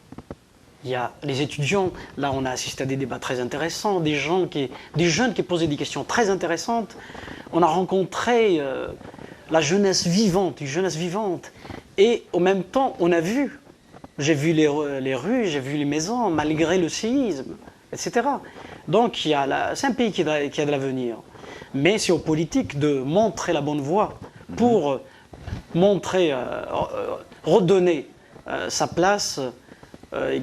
il y a les étudiants. Là, on a assisté à des débats très intéressants, des jeunes qui posaient des questions très intéressantes. On a rencontré la jeunesse vivante, une jeunesse vivante. Et en même temps, on a vu, j'ai vu les rues, j'ai vu les maisons, malgré le séisme, etc. Donc, c'est un pays qui a de l'avenir. Mais c'est aux politiques de montrer la bonne voie pour redonner sa place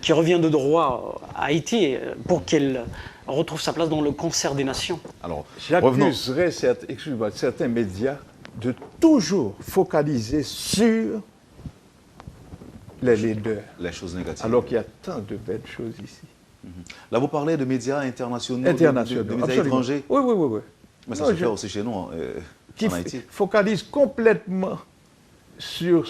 qui revient de droit à Haïti pour qu'elle retrouve sa place dans le concert des nations. Alors, revenons. J'accuserais certains médias de toujours focaliser sur les leaders, Les choses négatives. alors qu'il y a tant de belles choses ici. Là, vous parlez de médias internationaux, Internationaux, de médias absolument. étrangers. Oui. Mais ça Non, se fait aussi chez nous, Qui en Haïti. focalise complètement sur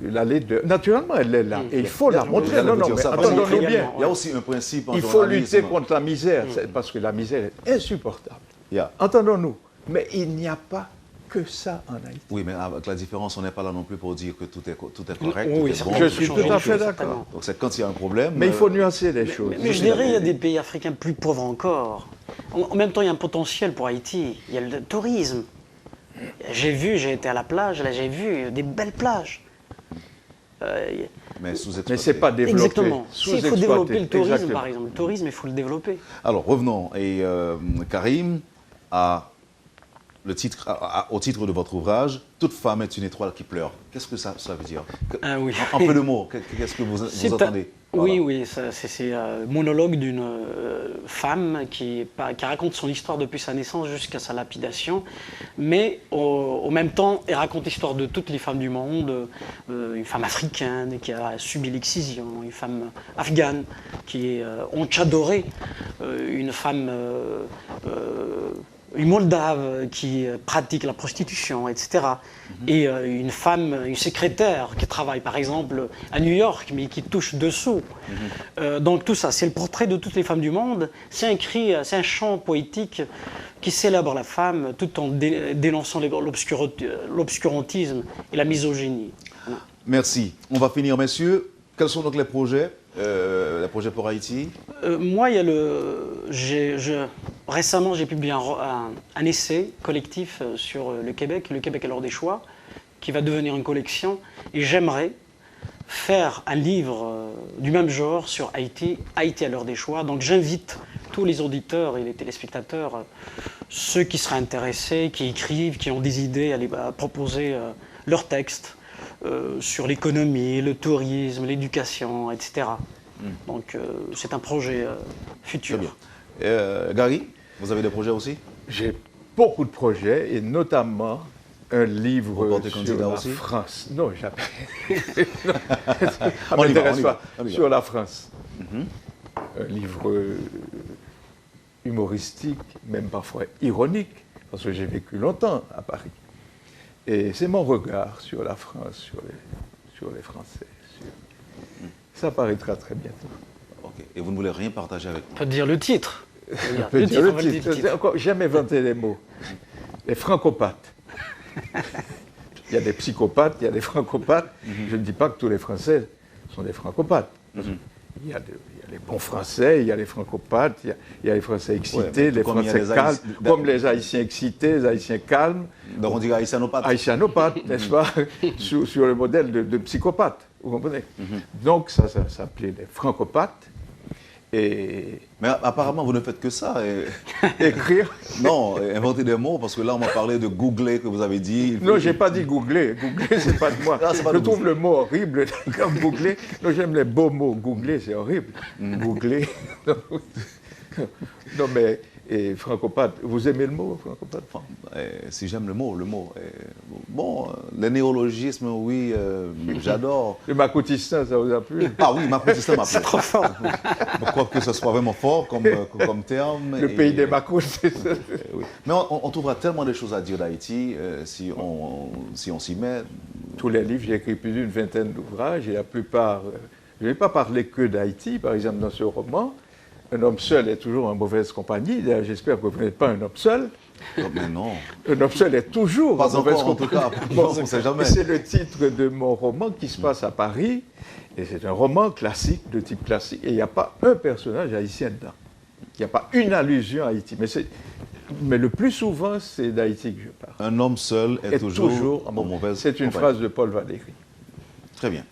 la leader. Naturellement, elle est là. Et il faut la montrer. J'allais Non, vous non, dire mais ça, parce attendons-nous qu'il bien. Il y a aussi un principe en Il faut journalisme. lutter contre la misère, parce que la misère est insupportable. Yeah. Entendons-nous. Mais il n'y a pas que ça en Haïti. Oui, mais avec la différence, on n'est pas là non plus pour dire que tout est correct, Oui, tout ça est bon. Je suis changer tout à les fait choses, d'accord. certainement. Donc c'est quand il y a un problème. Mais il faut nuancer les choses. Mais je dirais qu'il y a des pays africains plus pauvres encore. En même temps, il y a un potentiel pour Haïti. Il y a le tourisme. J'ai été à la plage, là j'ai vu des belles plages. Mais sous-exploité. Mais ce n'est pas développé. Exactement. Il faut Sous-exploité. développer le tourisme, Exactement. par exemple. Le tourisme, il faut le développer. Alors revenons. Et Karim a le titre, au titre de votre ouvrage, Toute femme est une étoile qui pleure. Qu'est-ce que ça veut dire? Ah oui. En peu de mots, qu'est-ce que vous entendez? Oui, c'est un monologue d'une femme qui raconte son histoire depuis sa naissance jusqu'à sa lapidation, mais au même temps, elle raconte l'histoire de toutes les femmes du monde, une femme africaine qui a subi l'excision, une femme afghane qui est en Tchadoré, une femme une Moldave qui pratique la prostitution, etc. Et une femme, une secrétaire qui travaille par exemple à New York mais qui touche 2 sous. Donc tout ça, c'est le portrait de toutes les femmes du monde. C'est un cri, c'est un chant poétique qui célèbre la femme tout en dénonçant l'obscurantisme et la misogynie. Voilà. Merci. On va finir, messieurs. Quels sont donc les projets pour Haïti? Moi, il y a récemment, j'ai publié un essai collectif sur le Québec à l'heure des choix, qui va devenir une collection. Et j'aimerais faire un livre du même genre sur Haïti à l'heure des choix. Donc j'invite tous les auditeurs et les téléspectateurs, ceux qui seraient intéressés, qui écrivent, qui ont des idées, à proposer leurs textes sur l'économie, le tourisme, l'éducation, etc. Donc c'est un projet futur. Très bien. Gary, vous avez des projets aussi? J'ai beaucoup de projets, et notamment un livre sur la aussi? France. Non, jamais. On y va, m'intéresse on y va, pas. Sur la France. Un livre humoristique, même parfois ironique, parce que j'ai vécu longtemps à Paris. Et c'est mon regard sur la France, sur les Français. Ça paraîtra très bientôt. Ok. Et vous ne voulez rien partager avec On peut dire le titre. On peut dire le titre. Encore jamais inventé les mots. Les francopathes. Il y a des psychopathes, il y a des francopathes. Je ne dis pas que tous les Français sont des francopathes. Il y a les bons Français, il y a les francopathes, il y a les Français excités, les Français calmes, comme les Haïtiens excités, les Haïtiens calmes. Donc on dit haïtianopathe. Haïtianopathe, n'est-ce pas, sur le modèle de psychopathe, vous comprenez? Donc ça s'appelait les francopathes. Mais apparemment, vous ne faites que ça. Écrire. Non, inventer des mots, parce que là, on m'a parlé de googler, que vous avez dit. Non, je n'ai pas dit googler. Googler, ce n'est pas de moi. Je trouve le mot horrible comme googler. Non, j'aime les beaux mots. Googler, c'est horrible. Googler. Non, mais francopathe, vous aimez le mot, francopathe? Si j'aime le mot. Bon, les néologismes, oui, j'adore. Le macoutistin, ça vous a plu? Ah oui, macoutistin m'a plu. C'est trop fort. Pourquoi que ce soit vraiment fort comme terme. Le pays des macoutes, c'est ça. Oui. Mais on trouvera tellement de choses à dire d'Haïti si on s'y met. Tous les livres, j'ai écrit plus d'une vingtaine d'ouvrages, et la plupart, je n'ai pas parlé que d'Haïti, par exemple dans ce roman. Un homme seul est toujours en mauvaise compagnie. J'espère que vous n'êtes pas un homme seul. Mais non. Un homme seul est toujours en mauvaise compagnie. En tout cas, on ne sait jamais. C'est le titre de mon roman qui se passe à Paris. Et c'est un roman classique, de type classique. Et il n'y a pas un personnage haïtien dedans. Il n'y a pas une allusion à Haïti. Mais le plus souvent, c'est d'Haïti que je parle. Un homme seul est toujours en mauvaise compagnie. C'est une phrase de Paul Valéry. Très bien.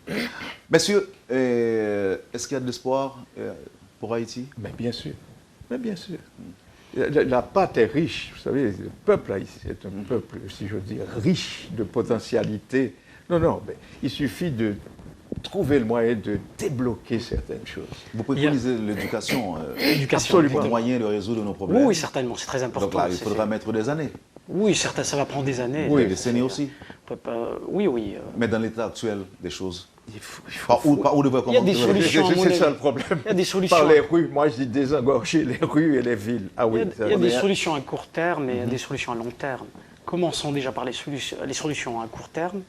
Messieurs, est-ce qu'il y a de l'espoir pour Haïti? Mais bien sûr. Mais bien sûr. La pâte est riche. Vous savez, le peuple haïtien est un peuple, si je veux dire, riche de potentialités. Non, mais il suffit de trouver le moyen de débloquer certaines choses. Vous préconisez l'éducation. Absolument. Le moyen de résoudre nos problèmes. Oui, certainement, c'est très important. Donc là, il faudra mettre des années. Oui, certains, ça va prendre des années. Oui, des décennies aussi. Oui. Mais dans l'état actuel des choses. Par où devrait commencer? Il y a des solutions. C'est ça le problème. Il y a des solutions. Par les rues, moi je dis désengorger les rues et les villes. Ah oui, il y a des solutions à court terme et il y a des solutions à long terme. Commençons déjà par les solutions à court terme,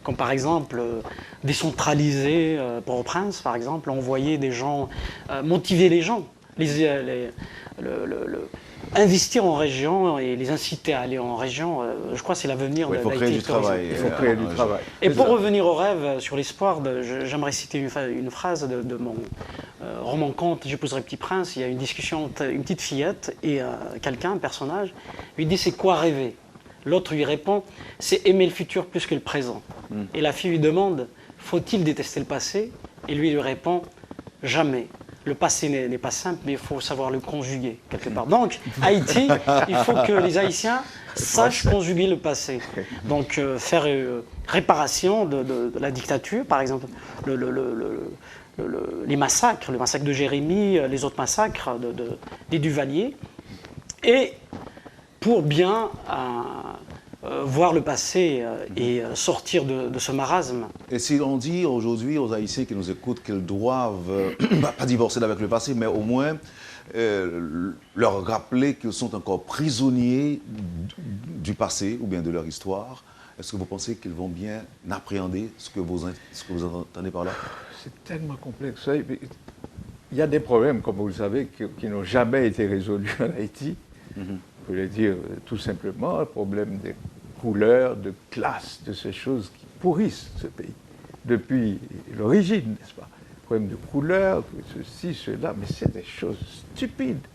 comme par exemple décentraliser Port-au-Prince, par exemple, envoyer des gens, motiver les gens, investir en région et les inciter à aller en région, je crois que c'est l'avenir de l'Haïti. Il faut créer du travail. Il faut créer du travail. Et pour revenir au rêve, sur l'espoir, j'aimerais citer une phrase de mon roman-conte J'épouserai Petit Prince. Il y a une discussion entre une petite fillette et quelqu'un, un personnage, lui dit « c'est quoi rêver ?» L'autre lui répond « c'est aimer le futur plus que le présent ». Et la fille lui demande « faut-il détester le passé ?» Et lui répond « jamais ». Le passé n'est pas simple, mais il faut savoir le conjuguer quelque part. Donc, Haïti, il faut que les Haïtiens sachent conjuguer le passé. Donc, faire réparation de la dictature, par exemple, les massacres, le massacre de Jérémie, les autres massacres des Duvaliers, et pour bien voir le passé et sortir de ce marasme. Et si l'on dit aujourd'hui aux Haïtiens qui nous écoutent qu'ils doivent, pas divorcer avec le passé, mais au moins leur rappeler qu'ils sont encore prisonniers du passé ou bien de leur histoire, est-ce que vous pensez qu'ils vont bien appréhender ce que vous entendez par là? C'est tellement complexe. Il y a des problèmes, comme vous le savez, qui n'ont jamais été résolus en Haïti. Je voulais dire tout simplement le problème des couleurs, de classe, de ces choses qui pourrissent ce pays. depuis l'origine, n'est-ce pas? Problème de couleur, ceci, cela, mais c'est des choses stupides.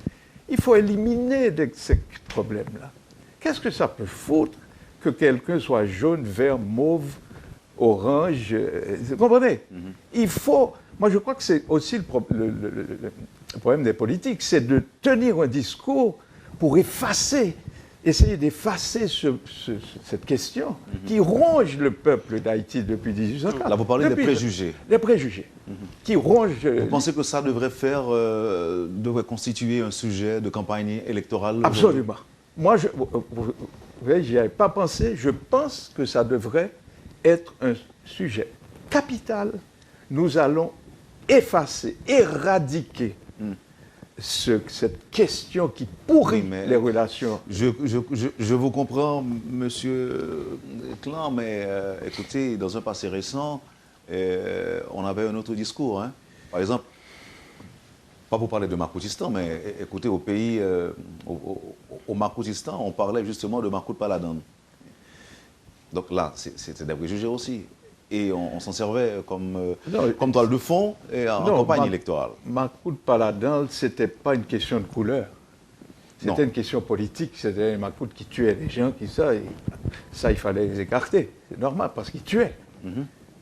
Il faut éliminer ces problèmes-là. Qu'est-ce que ça peut foutre que quelqu'un soit jaune, vert, mauve, orange, vous comprenez? Il faut... Moi, je crois que c'est aussi le problème des politiques, c'est de tenir un discours pour essayer d'effacer cette question qui ronge le peuple d'Haïti depuis 1840. Là, vous parlez des préjugés. Des préjugés qui rongent... Vous pensez que ça devrait constituer un sujet de campagne électorale? Absolument. Moi, vous voyez, j'y avais pas pensé. Je pense que ça devrait être un sujet capital. Nous allons effacer, éradiquer cette question qui pourrit les relations. Je vous comprends, monsieur Clan, mais écoutez, dans un passé récent, on avait un autre discours. Hein. Par exemple, pas pour parler de Makoutistan, mais écoutez, au pays, au Makoutistan, on parlait justement de Makout Paladin. Donc là, c'était des préjugés aussi. Et on s'en servait comme toile de fond et en campagne électorale. Makout Paladin, ce n'était pas une question de couleur. C'était une question politique. C'était un Makout qui tuait les gens, ça, il fallait les écarter. C'est normal, parce qu'ils tuaient.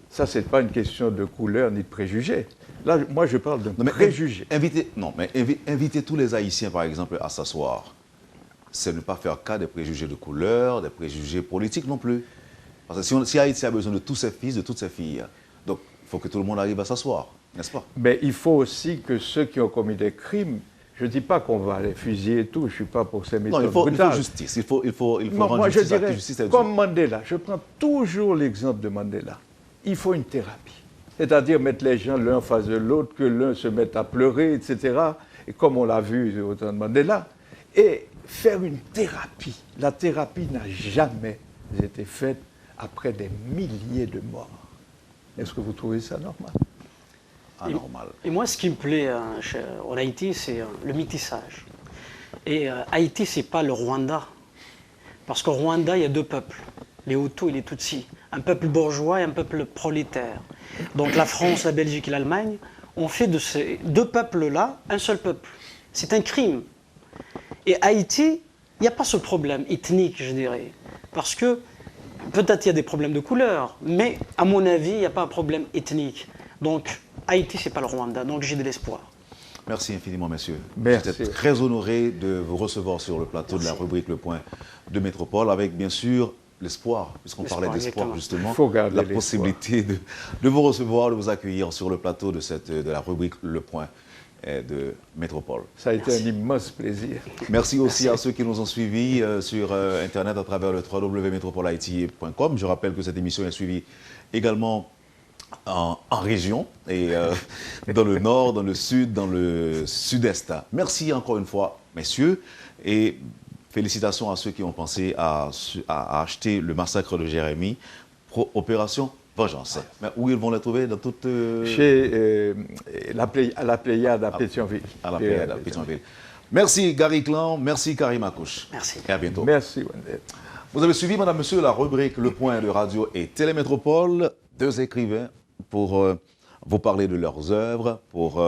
Ça, ce n'est pas une question de couleur ni de préjugés. Là, moi, je parle de préjugés. Inviter tous les Haïtiens, par exemple, à s'asseoir, c'est ne pas faire cas des préjugés de couleur, des préjugés politiques non plus. Parce que si Haïti a besoin de tous ses fils, de toutes ses filles, donc il faut que tout le monde arrive à s'asseoir, n'est-ce pas? Mais il faut aussi que ceux qui ont commis des crimes, je ne dis pas qu'on va les fusiller et tout, je ne suis pas pour ces méthodes brutales. Il faut justice, il faut rendre justice à qui justice est due. Comme Mandela, je prends toujours l'exemple de Mandela. Il faut une thérapie. C'est-à-dire mettre les gens l'un en face de l'autre, que l'un se mette à pleurer, etc. Et comme on l'a vu au temps de Mandela, et faire une thérapie. La thérapie n'a jamais été faite après des milliers de morts. Est-ce que vous trouvez ça normal? Anormal. Et moi, ce qui me plaît en Haïti, c'est le métissage. Et Haïti, ce n'est pas le Rwanda. Parce qu'au Rwanda, il y a deux peuples, les Hutus et les Tutsis. Un peuple bourgeois et un peuple prolétaire. Donc la France, la Belgique et l'Allemagne ont fait de ces deux peuples-là un seul peuple. C'est un crime. Et Haïti, il n'y a pas ce problème ethnique, je dirais. Parce que peut-être il y a des problèmes de couleur, mais à mon avis, il n'y a pas un problème ethnique. Donc Haïti, ce n'est pas le Rwanda. Donc j'ai de l'espoir. Merci infiniment, messieurs. Merci. J'étais très honoré de vous recevoir sur le plateau de la rubrique Le Point de Métropole, avec bien sûr l'espoir, puisqu'on parlait d'espoir justement, la possibilité de vous recevoir, de vous accueillir sur le plateau de la rubrique Le Point de Métropole. Ça a été un immense plaisir. Merci aussi à ceux qui nous ont suivis sur Internet à travers le www.metropolehaiti.com. Je rappelle que cette émission est suivie également en région, et dans le nord, dans le sud, dans le sud-est. Merci encore une fois, messieurs, et félicitations à ceux qui ont pensé à acheter le massacre de Jérémie, Opération Vengeance. Mais où ils vont les trouver? Dans toute... Chez à la Pléiade à Pétionville. À la Pléiade à Pétionville. Merci Gary Clan, merci Karim Akouche. Merci. Et à bientôt. Merci Wendell. Vous avez suivi, madame, monsieur, la rubrique Le Point de Radio et Télémétropole. Deux écrivains pour vous parler de leurs œuvres, pour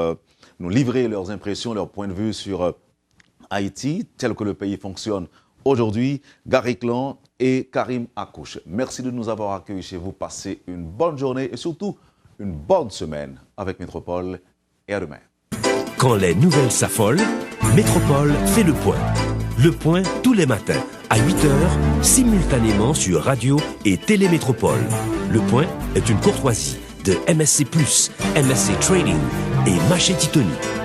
nous livrer leurs impressions, leurs points de vue sur Haïti, tel que le pays fonctionne aujourd'hui. Gary Clan et Karim Akouche. Merci de nous avoir accueillis chez vous. Passez une bonne journée et surtout une bonne semaine avec Métropole, et à demain. Quand les nouvelles s'affolent, Métropole fait le point. Le point tous les matins à 8h, simultanément sur Radio et Télémétropole. Le point est une courtoisie de MSC+, MSC Trading et Machete Tony.